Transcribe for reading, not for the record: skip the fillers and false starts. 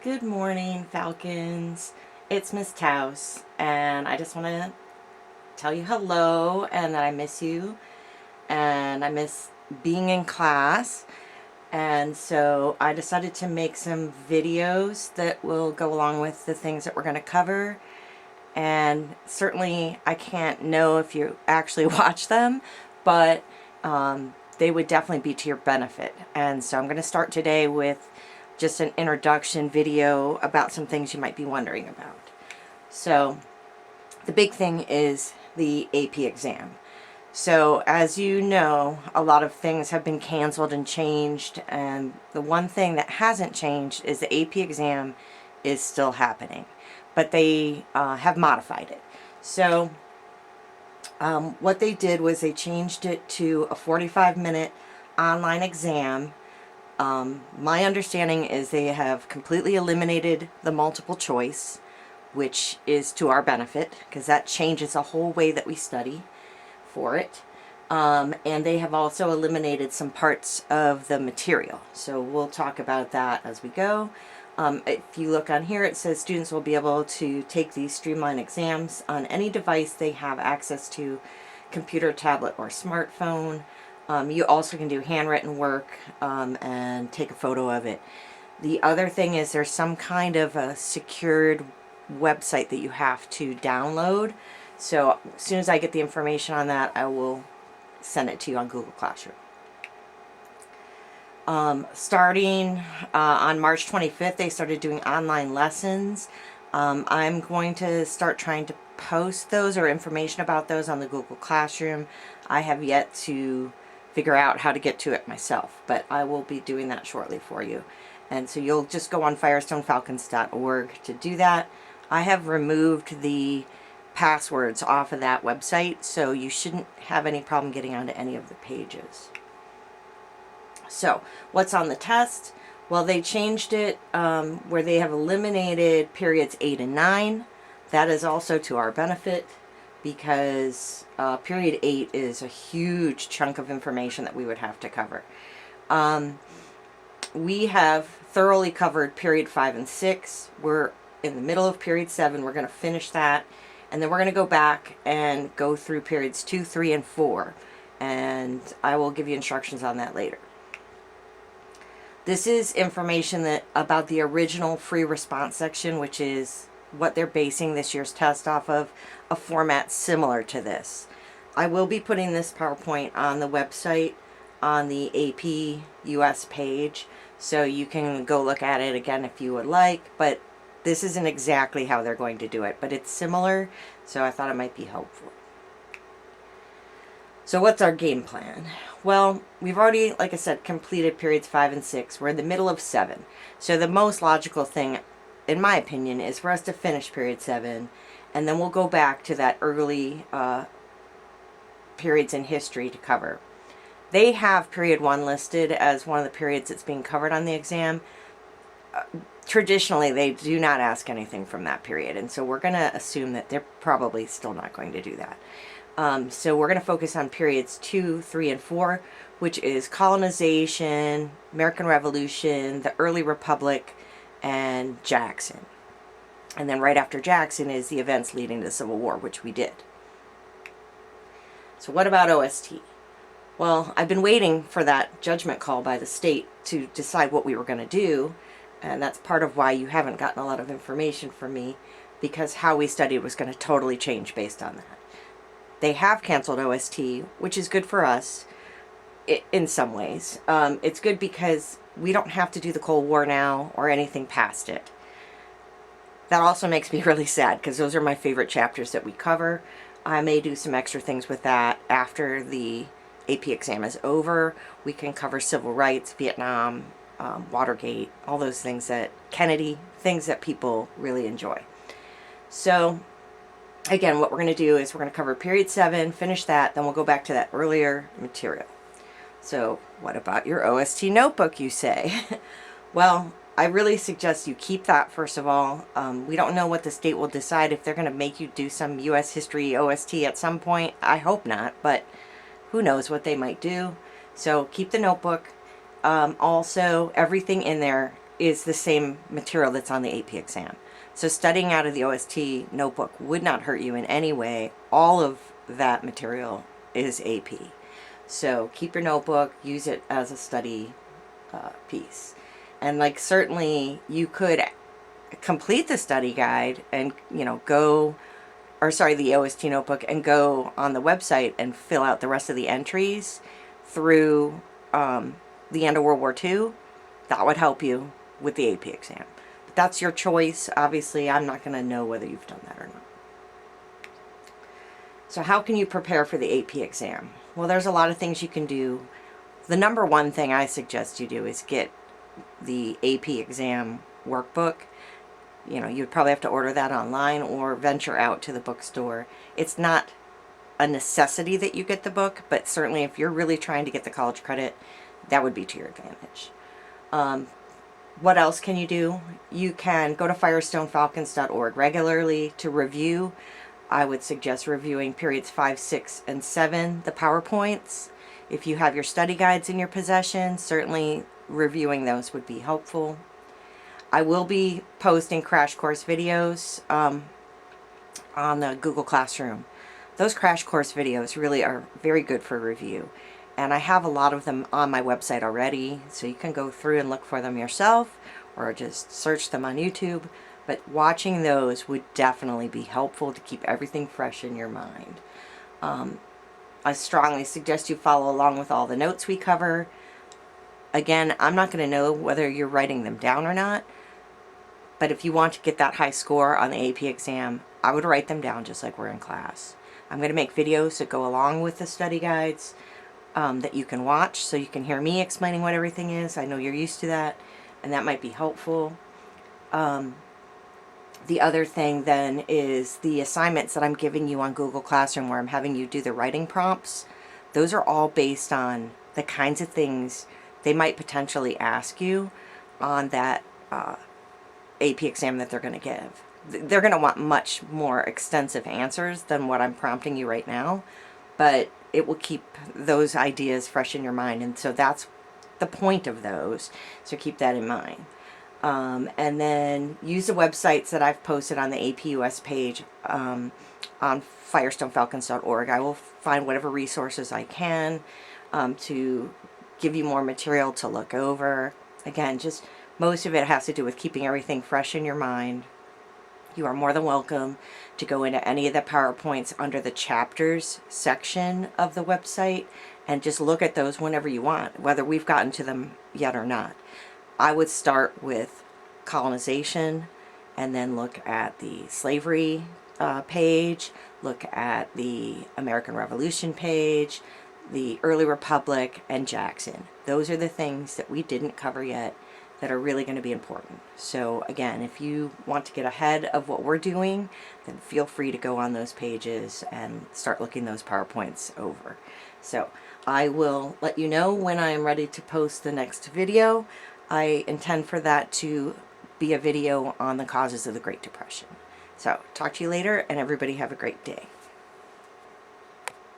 Good morning, Falcons. It's Miss Tausz, and I just want to tell you hello and that I miss you and I miss being in class. And so I decided to make some videos that will go along with the things that we're going to cover. And certainly I can't know if you actually watch them, but they would definitely be to your benefit. And so I'm going to start today with just an introduction video about some things you might be wondering about. So the big thing is the AP exam. So as you know, a lot of things have been canceled and changed, and the one thing that hasn't changed is the AP exam is still happening, but they have modified it. So what they did was they changed it to a 45-minute online exam. My understanding is they have completely eliminated the multiple choice, which is to our benefit because that changes the whole way that we study for it. And they have also eliminated some parts of the material. So we'll talk about that as we go. If you look on here, it says students will be able to take these streamlined exams on any device they have access to, computer, tablet, or smartphone. You also can do handwritten work and take a photo of it. The other thing is there's some kind of a secured website that you have to download. So as soon as I get the information on that, I will send it to you on Google Classroom. Starting on March 25th, they started doing online lessons. I'm going to start trying to post those or information about those on the Google Classroom. I have yet to figure out how to get to it myself, but I will be doing that shortly for you. And so you'll just go on firestonefalcons.org to do that. I have removed the passwords off of that website, so you shouldn't have any problem getting onto any of the pages. So what's on the test? Well, they changed it where they have eliminated periods 8 and 9. That is also to our benefit because period 8 is a huge chunk of information that we would have to cover. We have thoroughly covered period 5 and 6. We're in the middle of period 7. We're going to finish that, and then we're going to go back and go through periods 2, 3, and 4, and I will give you instructions on that later. This is information that about the original free response section, which is what they're basing this year's test off of, a format similar to this. I will be putting this PowerPoint on the website on the APUS page, so you can go look at it again if you would like, but this isn't exactly how they're going to do it, but it's similar, so I thought it might be helpful. So what's our game plan? Well, we've already, like I said, completed periods 5 and 6. We're in the middle of 7. So the most logical thing, in my opinion, is for us to finish period 7, and then we'll go back to that early periods in history to cover. They have period 1 listed as one of the periods that's being covered on the exam. Traditionally, they do not ask anything from that period, and so we're going to assume that they're probably still not going to do that. So we're going to focus on periods 2, 3, and 4, which is colonization, American Revolution, the early Republic, and Jackson. And then right after Jackson is the events leading to the Civil War, which we did. So what about OST? Well, I've been waiting for that judgment call by the state to decide what we were going to do, and that's part of why you haven't gotten a lot of information from me, because how we studied was going to totally change based on that. They have canceled OST, which is good for us in some ways. It's good because we don't have to do the Cold War now or anything past it. That also makes me really sad because those are my favorite chapters that we cover. I may do some extra things with that after the AP exam is over. We can cover civil rights, Vietnam, Watergate, all those things that Kennedy, things that people really enjoy. So again, what we're going to do is we're going to cover period 7, finish that, then we'll go back to that earlier material. So what about your OST notebook, you say? Well, I really suggest you keep that, first of all. We don't know what the state will decide, if they're going to make you do some U.S. history OST at some point. I hope not, but who knows what they might do. So keep the notebook. Also, everything in there is the same material that's on the AP exam. So studying out of the OST notebook would not hurt you in any way. All of that material is AP. So keep your notebook, use it as a study piece. And like certainly you could complete the study guide and, you know, go, or sorry, the OST notebook, and go on the website and fill out the rest of the entries through the end of World War II. That would help you with the AP exam. But that's your choice. Obviously, I'm not going to know whether you've done that or not. So how can you prepare for the AP exam? Well, there's a lot of things you can do. The number one thing I suggest you do is get the AP exam workbook. You know, you'd probably have to order that online or venture out to the bookstore. It's not a necessity that you get the book, but certainly if you're really trying to get the college credit, that would be to your advantage. What else can you do? You can go to firestonefalcons.org regularly to review. I would suggest reviewing periods 5, 6, and 7, the PowerPoints. If you have your study guides in your possession, certainly reviewing those would be helpful. I will be posting crash course videos on the Google Classroom. Those crash course videos really are very good for review. And I have a lot of them on my website already, so you can go through and look for them yourself or just search them on YouTube. But watching those would definitely be helpful to keep everything fresh in your mind. I strongly suggest you follow along with all the notes we cover. Again, I'm not going to know whether you're writing them down or not, but if you want to get that high score on the AP exam, I would write them down just like we're in class. I'm going to make videos that go along with the study guides that you can watch, so you can hear me explaining what everything is. I know you're used to that, and that might be helpful. The other thing then is the assignments that I'm giving you on Google Classroom, where I'm having you do the writing prompts. Those are all based on the kinds of things they might potentially ask you on that AP exam that they're going to give. They're going to want much more extensive answers than what I'm prompting you right now, but it will keep those ideas fresh in your mind, and so that's the point of those, so keep that in mind. And then use the websites that I've posted on the APUS page on firestonefalcons.org. I will find whatever resources I can to give you more material to look over. Again, just most of it has to do with keeping everything fresh in your mind. You are more than welcome to go into any of the PowerPoints under the chapters section of the website and just look at those whenever you want, whether we've gotten to them yet or not. I would start with colonization and then look at the slavery page, look at the American Revolution page, the early Republic, and Jackson. Those are the things that we didn't cover yet that are really going to be important. So again, if you want to get ahead of what we're doing, then feel free to go on those pages and start looking those PowerPoints over. So I will let you know when I am ready to post the next video. I intend for that to be a video on the causes of the Great Depression. So talk to you later, and everybody have a great day.